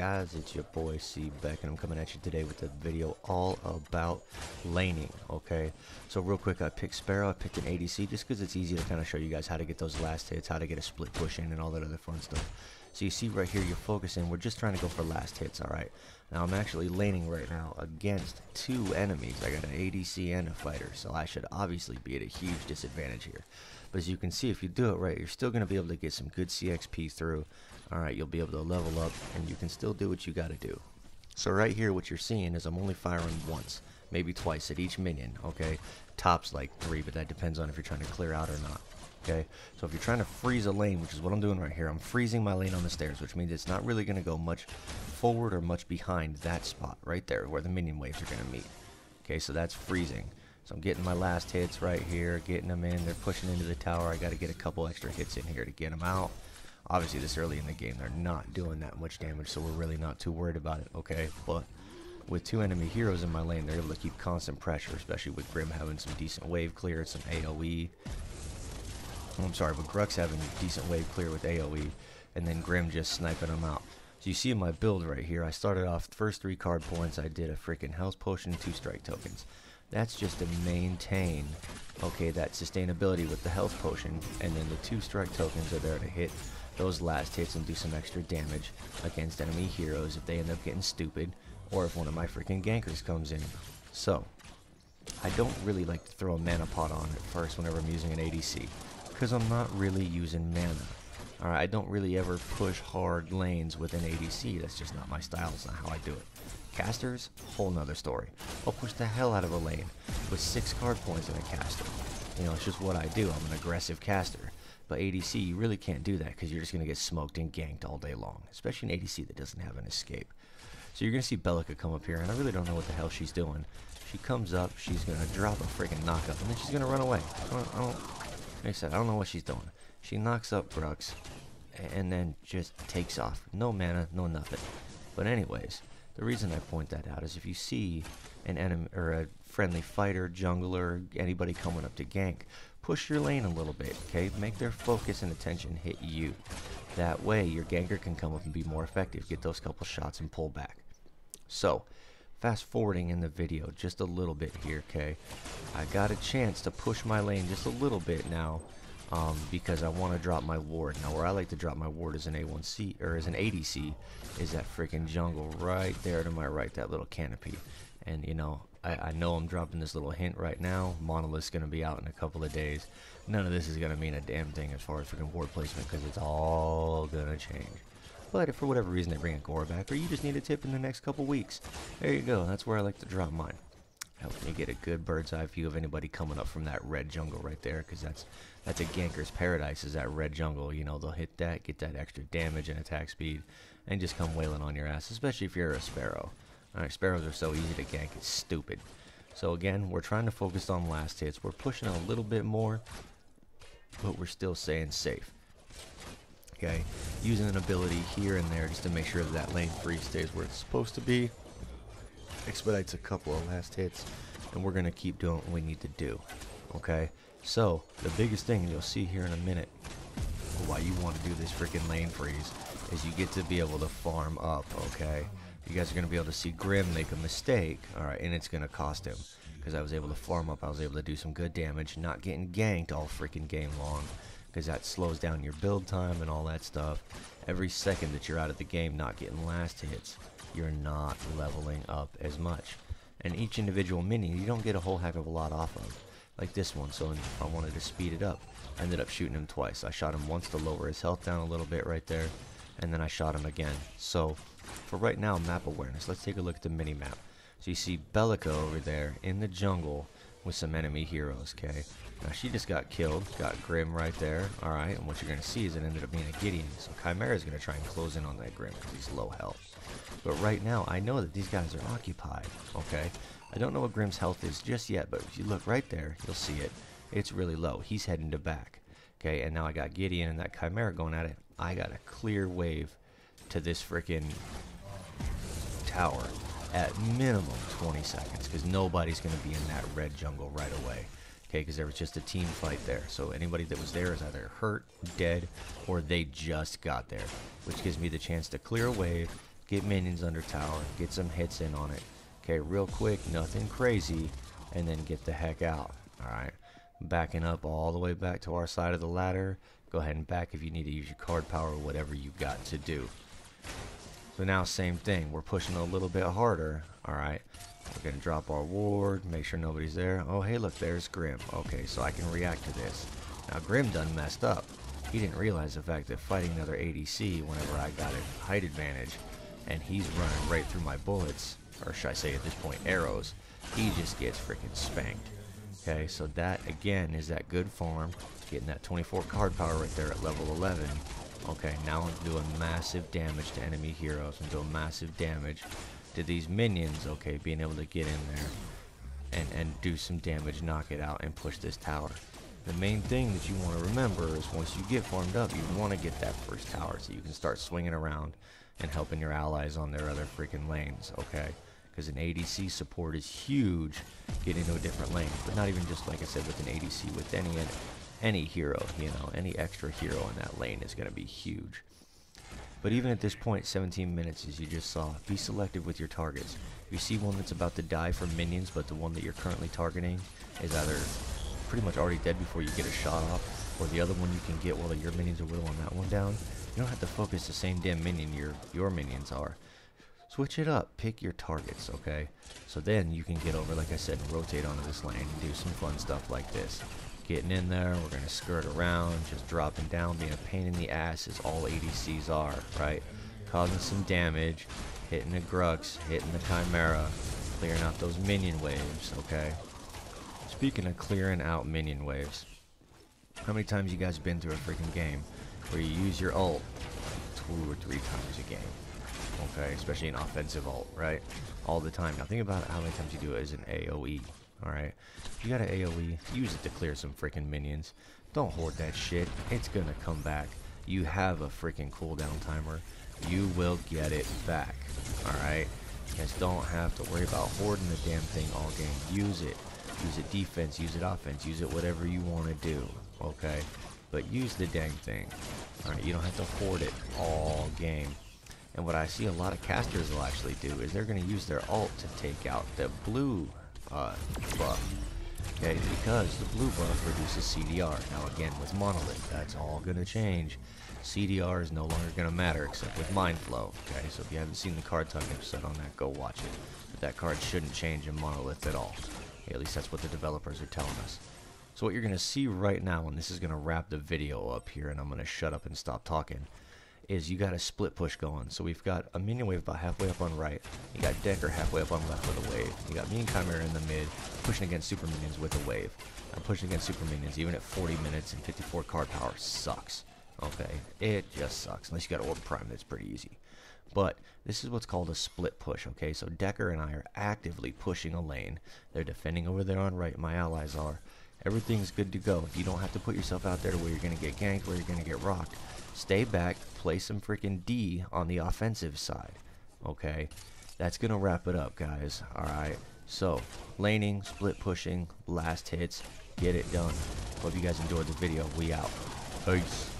guys, it's your boy C-Beck, and I'm coming at you today with a video all about laning, okay? So real quick, I picked Sparrow, I picked an ADC just because it's easy to kind of show you guys how to get those last hits, how to get a split push in, and all that other fun stuff. So you see right here, you're focusing, we're just trying to go for last hits, alright? Now I'm actually laning right now against two enemies. I got an ADC and a fighter, so I should obviously be at a huge disadvantage here. But as you can see, if you do it right, you're still going to be able to get some good CXP through. Alright, you'll be able to level up, and you can still do what you got to do. So right here, what you're seeing is I'm only firing once, maybe twice at each minion, okay? Tops like 3, but that depends on if you're trying to clear out or not. Okay, so if you're trying to freeze a lane, which is what I'm doing right here, I'm freezing my lane on the stairs, which means it's not really going to go much forward or much behind that spot right there where the minion waves are going to meet. Okay, so that's freezing. So I'm getting my last hits right here, getting them in. They're pushing into the tower. I got to get a couple extra hits in here to get them out. Obviously, this early in the game, they're not doing that much damage, so we're really not too worried about it, okay? But with two enemy heroes in my lane, they're able to keep constant pressure, especially with Grim having some decent wave clear, some AoE. I'm sorry, but Grux having decent wave clear with AoE, and then Grim just sniping them out. So you see in my build right here, I started off the first 3 card points, I did a freaking health potion and 2 strike tokens. That's just to maintain, okay, that sustainability with the health potion, and then the 2 strike tokens are there to hit those last hits and do some extra damage against enemy heroes if they end up getting stupid, or if one of my freaking gankers comes in. So, I don't really like to throw a mana pot on at first whenever I'm using an ADC, because I'm not really using mana. Alright, I don't really ever push hard lanes with an ADC. That's just not my style. It's not how I do it. Casters, whole nother story. I'll push the hell out of a lane with 6 card points in a caster. You know, it's just what I do. I'm an aggressive caster. But ADC, you really can't do that because you're just going to get smoked and ganked all day long. Especially an ADC that doesn't have an escape. So you're going to see Bellica come up here, and I really don't know what the hell she's doing. She comes up, she's going to drop a freaking knockup, and then she's going to run away. Like I said, I don't know what she's doing. She knocks up Grux, and then just takes off. No mana, no nothing. But anyways, the reason I point that out is if you see an enemy or a friendly fighter, jungler, anybody coming up to gank, push your lane a little bit, okay? Make their focus and attention hit you. That way, your ganker can come up and be more effective, get those couple shots and pull back. So, fast forwarding in the video just a little bit here, okay? I got a chance to push my lane just a little bit now because I want to drop my ward. Now, where I like to drop my ward as an A1C or as an ADC is that freaking jungle right there to my right, that little canopy. And you know, I know I'm dropping this little hint right now. Monolith's going to be out in a couple of days. None of this is going to mean a damn thing as far as freaking ward placement because it's all going to change. But if for whatever reason they bring a gore back, or you just need a tip in the next couple weeks, there you go. That's where I like to drop mine. Helps me get a good bird's eye view of anybody coming up from that red jungle right there, because that's a ganker's paradise, is that red jungle. You know, they'll hit that, get that extra damage and attack speed, and just come wailing on your ass, especially if you're a Sparrow. Alright, Sparrows are so easy to gank, it's stupid. So again, we're trying to focus on last hits. We're pushing a little bit more, but we're still staying safe. Okay, using an ability here and there just to make sure that lane freeze stays where it's supposed to be. Expedites a couple of last hits, and we're going to keep doing what we need to do. Okay, so the biggest thing, and you'll see here in a minute why you want to do this freaking lane freeze, is you get to be able to farm up. Okay, you guys are going to be able to see Grim make a mistake, alright, and it's going to cost him, because I was able to farm up, I was able to do some good damage, not getting ganked all freaking game long, because that slows down your build time and all that stuff. Every second that you're out of the game not getting last hits, you're not leveling up as much. And each individual minion you don't get a whole heck of a lot off of, like this one. So if I wanted to speed it up, I ended up shooting him twice. I shot him once to lower his health down a little bit right there, and then I shot him again. So for right now, map awareness, let's take a look at the mini map. So you see Bellica over there in the jungle with some enemy heroes, okay? Now she just got killed, got Grim right there, alright, and what you're going to see is it ended up being a Gideon, so Chimera is going to try and close in on that Grim because he's low health. But right now, I know that these guys are occupied, okay? I don't know what Grim's health is just yet, but if you look right there, you'll see it. It's really low. He's heading to back, okay? And now I got Gideon and that Chimera going at it. I got a clear wave to this freaking tower at minimum 20 seconds because nobody's going to be in that red jungle right away. Okay, because there was just a team fight there. So anybody that was there is either hurt, dead, or they just got there, which gives me the chance to clear a wave, get minions under tower, get some hits in on it. Okay, real quick, nothing crazy, and then get the heck out. Alright, backing up all the way back to our side of the ladder. Go ahead and back if you need to use your card power or whatever you got to do. So now same thing, we're pushing a little bit harder. Alright, we're going to drop our ward, make sure nobody's there. Oh hey look, there's Grim. Okay, so I can react to this. Now Grim done messed up. He didn't realize the fact that fighting another ADC whenever I got a height advantage, and he's running right through my bullets, or should I say at this point arrows, he just gets freaking spanked. Okay, so that again is that good farm, getting that 24 card power right there at level 11. Okay, now I'm doing massive damage to enemy heroes. I'm doing massive damage to these minions, okay, being able to get in there and do some damage, knock it out, and push this tower. The main thing that you want to remember is once you get farmed up, you want to get that first tower so you can start swinging around and helping your allies on their other freaking lanes, okay? Because an ADC support is huge getting into a different lane, but not even just like I said with an ADC, with any hero, you know, any extra hero in that lane is going to be huge. But even at this point, 17 minutes as you just saw, be selective with your targets. If you see one that's about to die from minions, but the one that you're currently targeting is either pretty much already dead before you get a shot off, or the other one you can get while your minions are whittling that one down, you don't have to focus the same damn minion your minions are. Switch it up, pick your targets, okay? So then you can get over, like I said, and rotate onto this lane and do some fun stuff like this. Getting in there, we're gonna skirt around, just dropping down, being a pain in the ass as all ADCs are, right? Causing some damage, hitting the Grux, hitting the Chimera, clearing out those minion waves, okay? Speaking of clearing out minion waves, how many times you guys been through a freaking game where you use your ult 2 or 3 times a game? Okay, especially an offensive ult, right? All the time. Now think about how many times you do it as an AoE, alright? If you got an AoE, use it to clear some freaking minions. Don't hoard that shit. It's gonna come back. You have a freaking cooldown timer. You will get it back, alright? You guys don't have to worry about hoarding the damn thing all game. Use it. Use it defense, use it offense, use it whatever you want to do, okay? But use the dang thing. Alright, you don't have to hoard it all game. And what I see a lot of casters will actually do is they're going to use their ult to take out the blue buff. Okay, because the blue buff reduces CDR. Now again, with Monolith, that's all going to change. CDR is no longer going to matter except with Mind Flow. Okay, so if you haven't seen the card talk episode on that, go watch it. But that card shouldn't change in Monolith at all. Okay, at least that's what the developers are telling us. So what you're going to see right now, and this is going to wrap the video up here, and I'm going to shut up and stop talking, is you got a split push going. So we've got a minion wave about halfway up on right. You got Decker halfway up on left with a wave. You got me and Chimera in the mid, pushing against super minions with a wave. I'm pushing against super minions, even at 40 minutes and 54 card power, sucks. Okay, it just sucks. Unless you got Orb Prime, that's pretty easy. But this is what's called a split push, okay? So Decker and I are actively pushing a lane. They're defending over there on right, my allies are. Everything's good to go. You don't have to put yourself out there where you're going to get ganked, where you're going to get rocked. Stay back, play some freaking D on the offensive side, okay? That's going to wrap it up, guys, alright? So, laning, split pushing, last hits, get it done. Hope you guys enjoyed the video. We out. Peace.